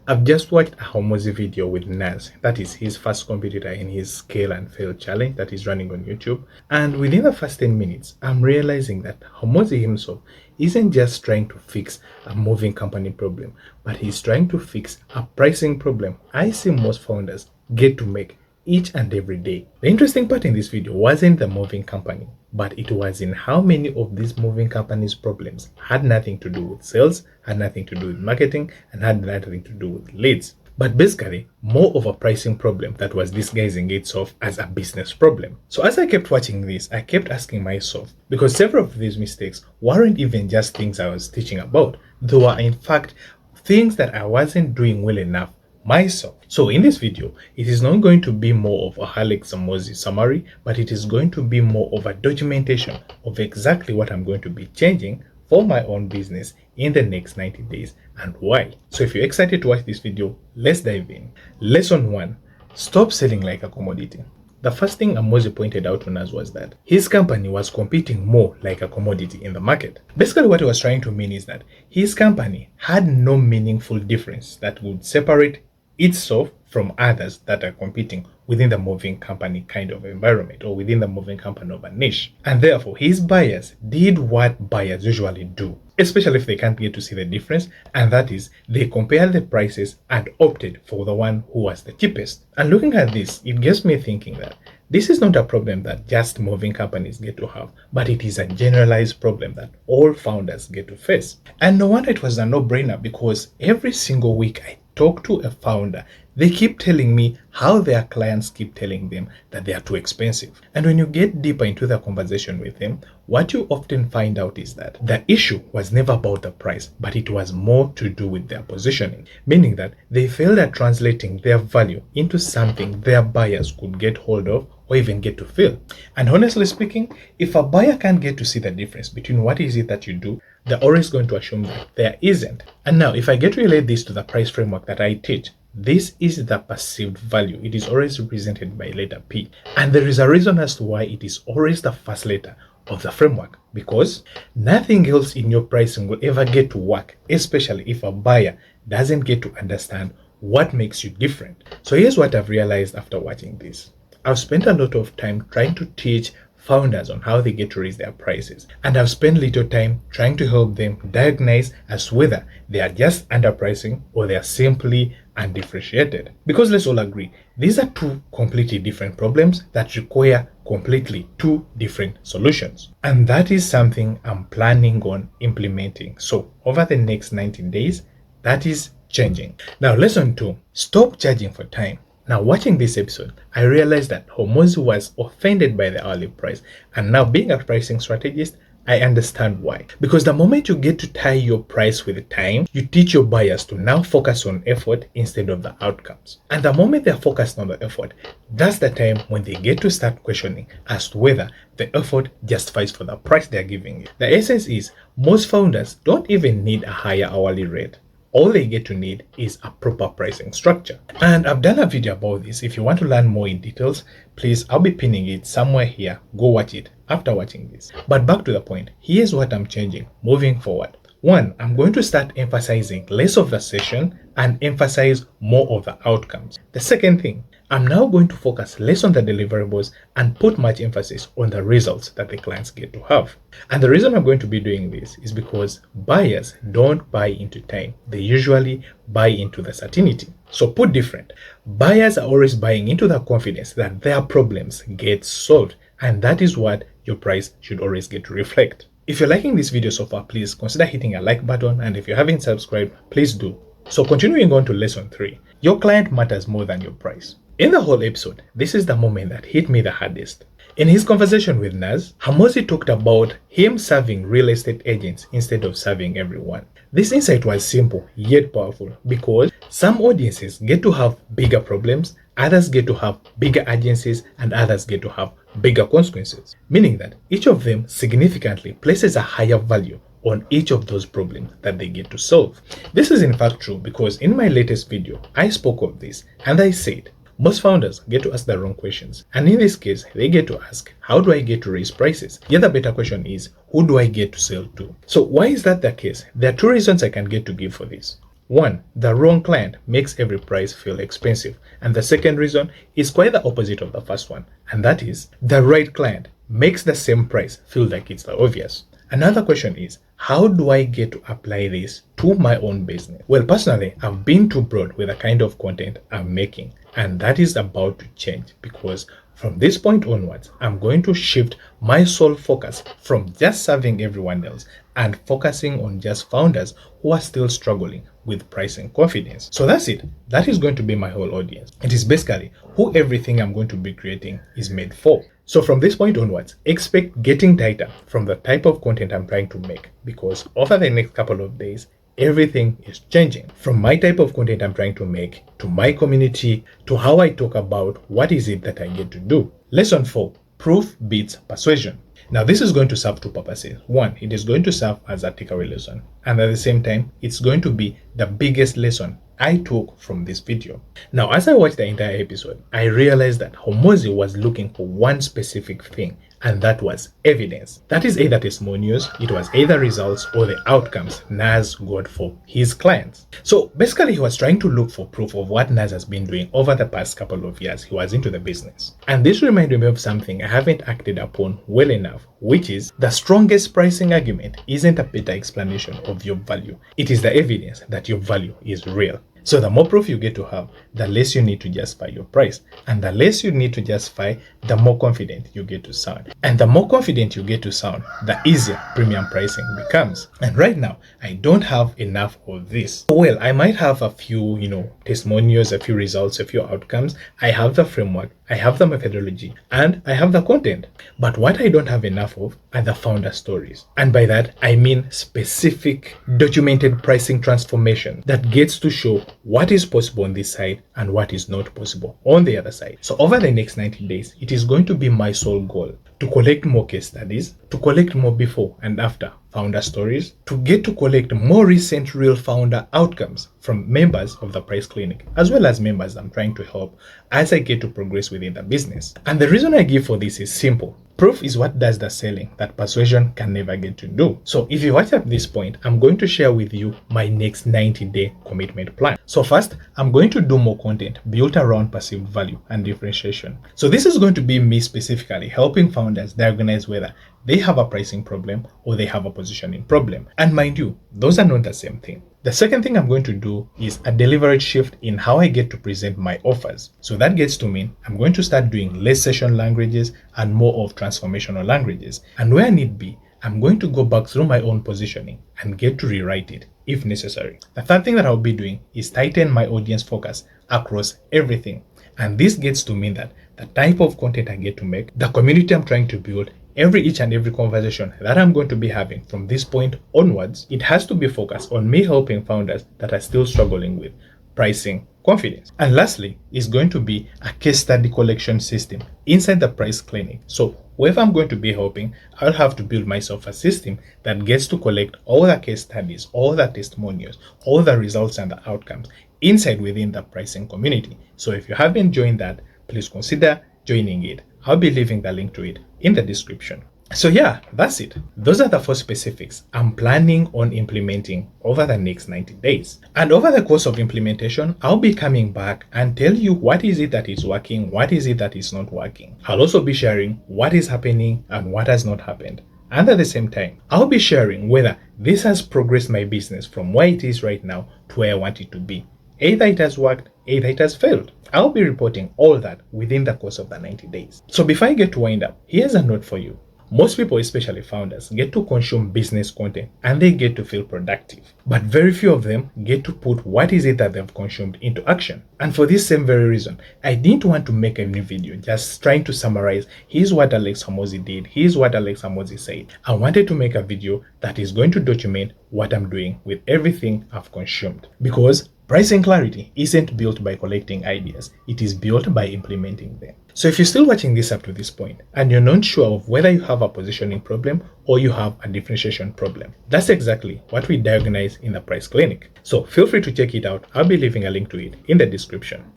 I've just watched a Hormozi video with Naz, that is his first competitor in his scale and fail challenge that is running on YouTube. And within the first 10 minutes, I'm realizing that Hormozi himself isn't just trying to fix a moving company problem, but he's trying to fix a pricing problem I see most founders get to make each and every day. The interesting part in this video wasn't the moving company, but it was in how many of these moving companies' problems had nothing to do with sales, had nothing to do with marketing, and had nothing to do with leads. But basically, more of a pricing problem that was disguising itself as a business problem. So as I kept watching this, I kept asking myself, because several of these mistakes weren't even just things I was teaching about. They were in fact things that I wasn't doing well enough myself. So in this video, it is not going to be more of a Alex Hormozi summary, but it is going to be more of a documentation of exactly what I'm going to be changing for my own business in the next 90 days and why. So if you're excited to watch this video, let's dive in. Lesson 1. Stop selling like a commodity. The first thing Hormozi pointed out on us was that his company was competing more like a commodity in the market. Basically what he was trying to mean is that his company had no meaningful difference that would separate itself from others that are competing within the moving company kind of environment or within the moving company of a niche. And therefore, his buyers did what buyers usually do, especially if they can't get to see the difference, and that is they compared the prices and opted for the one who was the cheapest. And looking at this, it gets me thinking that this is not a problem that just moving companies get to have, but it is a generalized problem that all founders get to face. And no wonder it was a no-brainer, because every single week I talk to a founder, they keep telling me how their clients keep telling them that they are too expensive. And when you get deeper into the conversation with them, what you often find out is that the issue was never about the price, but it was more to do with their positioning, meaning that they failed at translating their value into something their buyers could get hold of or even get to feel. And honestly speaking, if a buyer can't get to see the difference between what is it that you do, they're always going to assume that there isn't. And now, if I get to relate this to the price framework that I teach, this is the perceived value. It is always represented by letter P. And there is a reason as to why it is always the first letter of the framework, because nothing else in your pricing will ever get to work, especially if a buyer doesn't get to understand what makes you different. So here's what I've realized after watching this. I've spent a lot of time trying to teach founders on how they get to raise their prices, and I've spent little time trying to help them diagnose as whether they are just underpricing or they are simply undifferentiated. Because let's all agree, these are two completely different problems that require completely two different solutions, and that is something I'm planning on implementing. So over the next 90 days, that is changing. Now, lesson 2, stop charging for time. Now, watching this episode, I realized that Hormozi was offended by the hourly price, and now being a pricing strategist, I understand why. Because the moment you get to tie your price with time, you teach your buyers to now focus on effort instead of the outcomes. And the moment they're focused on the effort, that's the time when they get to start questioning as to whether the effort justifies for the price they're giving you. The essence is, most founders don't even need a higher hourly rate. All they get to need is a proper pricing structure. And I've done a video about this. If you want to learn more in details, please, I'll be pinning it somewhere here. Go watch it after watching this. But back to the point, here's what I'm changing moving forward. 1, I'm going to start emphasizing less of the session and emphasize more of the outcomes. The second thing, I'm now going to focus less on the deliverables and put much emphasis on the results that the clients get to have. And the reason I'm going to be doing this is because buyers don't buy into time. They usually buy into the certainty. So put different, buyers are always buying into the confidence that their problems get solved. And that is what your price should always get to reflect. If you're liking this video so far, please consider hitting a like button. And if you haven't subscribed, please do. So continuing on to lesson 3, your client matters more than your price. In the whole episode, this is the moment that hit me the hardest. In his conversation with Naz, Hormozi talked about him serving real estate agents instead of serving everyone. This insight was simple yet powerful, because some audiences get to have bigger problems, others get to have bigger agencies, and others get to have bigger consequences. Meaning that each of them significantly places a higher value on each of those problems that they get to solve. This is in fact true, because in my latest video, I spoke of this and I said, most founders get to ask the wrong questions. And in this case, they get to ask, how do I get to raise prices? The other better question is, who do I get to sell to? So why is that the case? There are two reasons I can get to give for this. One, the wrong client makes every price feel expensive. And the second reason is quite the opposite of the first one. And that is the right client makes the same price feel like it's the obvious. Another question is, how do I get to apply this to my own business? Well, personally, I've been too broad with the kind of content I'm making, and that is about to change because from this point onwards, I'm going to shift my sole focus from just serving everyone else and focusing on just founders who are still struggling with pricing confidence. So that's it. That is going to be my whole audience. It is basically who everything I'm going to be creating is made for. So from this point onwards, expect getting tighter from the type of content I'm trying to make because over the next couple of days, everything is changing from my type of content I'm trying to make to my community to how I talk about what is it that I get to do. Lesson 4, proof beats persuasion. Now this is going to serve two purposes. One, it is going to serve as a takeaway lesson, and at the same time, it's going to be the biggest lesson I took from this video. Now, as I watched the entire episode, I realized that Hormozi was looking for one specific thing, and that was evidence. That is either testimonials, it was either results or the outcomes Nas got for his clients. So basically he was trying to look for proof of what Nas has been doing over the past couple of years he was into the business. And this reminded me of something I haven't acted upon well enough, which is the strongest pricing argument isn't a better explanation of your value. It is the evidence that your value is real. So the more proof you get to have, the less you need to justify your price. And the less you need to justify, the more confident you get to sound. And the more confident you get to sound, the easier premium pricing becomes. And right now, I don't have enough of this. Well, I might have a few, testimonials, a few results, a few outcomes. I have the framework, I have the methodology, and I have the content. But what I don't have enough of are the founder stories. And by that, I mean specific documented pricing transformation that gets to show what is possible on this side and what is not possible on the other side. So over the next 90 days, it is going to be my sole goal to collect more case studies, to collect more before and after founder stories, to get to collect more recent real founder outcomes from members of the Price Clinic, as well as members I'm trying to help as I get to progress within the business. And the reason I give for this is simple. Proof is what does the selling that persuasion can never get to do. So if you watch at this point, I'm going to share with you my next 90-day commitment plan. So first, I'm going to do more content built around perceived value and differentiation. So this is going to be me specifically helping founders diagnose whether they have a pricing problem or they have a positioning problem. And mind you, those are not the same thing. The second thing I'm going to do is a deliberate shift in how I get to present my offers. So that gets to mean I'm going to start doing less session languages and more of transformational languages. And where need be, I'm going to go back through my own positioning and get to rewrite it if necessary. The third thing that I'll be doing is tighten my audience focus across everything. And this gets to mean that the type of content I get to make, the community I'm trying to build, each and every conversation that I'm going to be having from this point onwards, it has to be focused on me helping founders that are still struggling with pricing confidence. And lastly, is going to be a case study collection system inside the Price Clinic. So whoever I'm going to be helping, I'll have to build myself a system that gets to collect all the case studies, all the testimonials, all the results and the outcomes inside within the pricing community. So if you haven't joined that, please consider joining it. I'll be leaving the link to it in the description. So yeah, that's it. Those are the 4 specifics I'm planning on implementing over the next 90 days. And over the course of implementation, I'll be coming back and tell you what is it that is working, what is it that is not working. I'll also be sharing what is happening and what has not happened. And at the same time, I'll be sharing whether this has progressed my business from where it is right now to where I want it to be. Either it has worked, either it has failed. I'll be reporting all that within the course of the 90 days. So before I get to wind up, here's a note for you. Most people, especially founders, get to consume business content and they get to feel productive. But very few of them get to put what is it that they've consumed into action. And for this same very reason, I didn't want to make a new video just trying to summarize, here's what Alex Hormozi did, here's what Alex Hormozi said. I wanted to make a video that is going to document what I'm doing with everything I've consumed. Because pricing clarity isn't built by collecting ideas, it is built by implementing them. So if you're still watching this up to this point and you're not sure of whether you have a positioning problem or you have a differentiation problem, that's exactly what we diagnose in the Price Clinic. So feel free to check it out. I'll be leaving a link to it in the description.